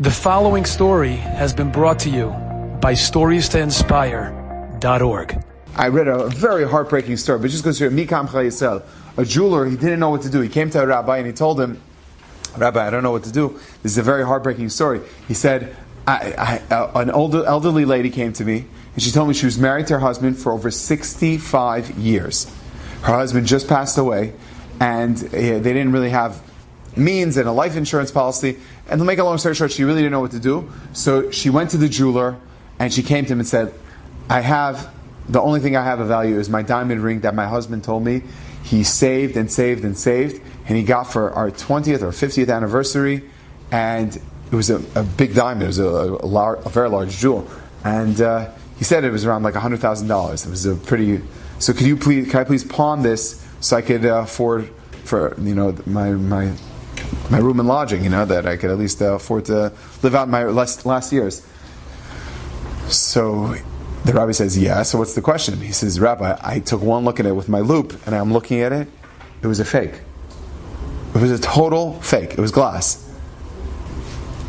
The following story has been brought to you by StoriesToInspire.org. I read a very heartbreaking story, but just goes through Mikam Chayesel. A jeweler, he didn't know what to do. He came to a rabbi and he told him, "Rabbi, I don't know what to do. This is a very heartbreaking story." He said, an elderly lady came to me and she told me she was married to her husband for over 65 years. Her husband just passed away and they didn't really have means and a life insurance policy. And to make a long story short, she really didn't know what to do. So she went to the jeweler and she came to him and said, the only thing I have of value is my diamond ring that my husband told me he saved and saved and saved, and he got for our 20th or 50th anniversary, and it was a big diamond. It was a very large jewel, and he said it was around like $100,000. It was a pretty. So can I please pawn this so I could afford for my room and lodging, that I could at least afford to live out my last years. So the rabbi says, yeah, so what's the question? He says, Rabbi, I took one look at it with my loupe, and I'm looking at it. It was a fake. It was a total fake. It was glass.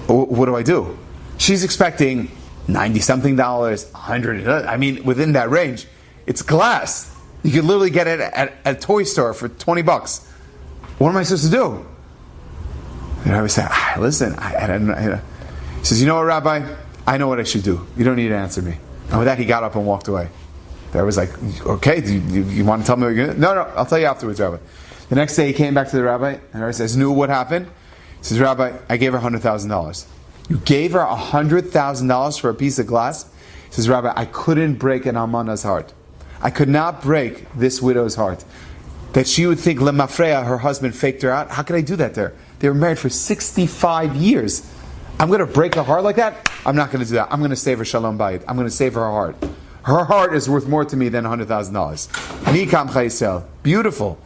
What do I do? She's expecting $90-something, $100. I mean, within that range. It's glass. You could literally get it at a toy store for $20. What am I supposed to do? The rabbi said, listen, he says, you know what, Rabbi? I know what I should do. You don't need to answer me. And with that, he got up and walked away. The rabbi was like, okay, do you want to tell me what you're going to do? No, I'll tell you afterwards, Rabbi. The next day, he came back to the rabbi, and the rabbi says, knew what happened? He says, Rabbi, I gave her $100,000. You gave her $100,000 for a piece of glass? He says, Rabbi, I couldn't break an almana's heart. I could not break this widow's heart. That she would think, Lemafreya, her husband faked her out. How could I do that there? They were married for 65 years. I'm going to break a heart like that? I'm not going to do that. I'm going to save her Shalom Bayit. I'm going to save her heart. Her heart is worth more to me than $100,000. Mikam Chayesel. Beautiful.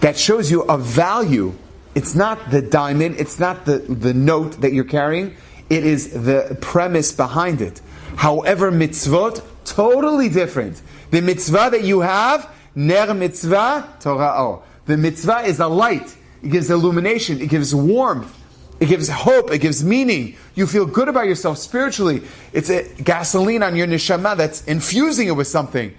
That shows you a value. It's not the diamond. It's not the note that you're carrying. It is the premise behind it. However, mitzvot, totally different. The mitzvah that you have, ner mitzvah, torah. The mitzvah is a light. It gives illumination. It gives warmth. It gives hope. It gives meaning. You feel good about yourself spiritually. It's a gasoline on your neshama that's infusing it with something.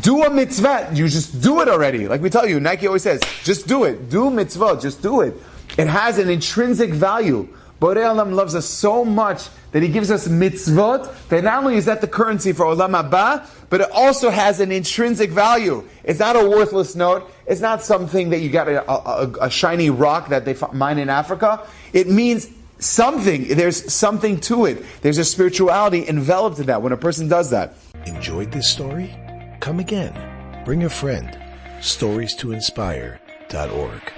Do a mitzvah. You just do it already. Like we tell you, Nike always says, just do it. Do mitzvah. Just do it. It has an intrinsic value. Borei Olam loves us so much that He gives us mitzvot, that not only is that the currency for Olam Haba, but it also has an intrinsic value. It's not a worthless note. It's not something that you got a shiny rock that they mine in Africa. It means something. There's something to it. There's a spirituality enveloped in that when a person does that. Enjoyed this story? Come again. Bring a friend. StoriesToInspire.org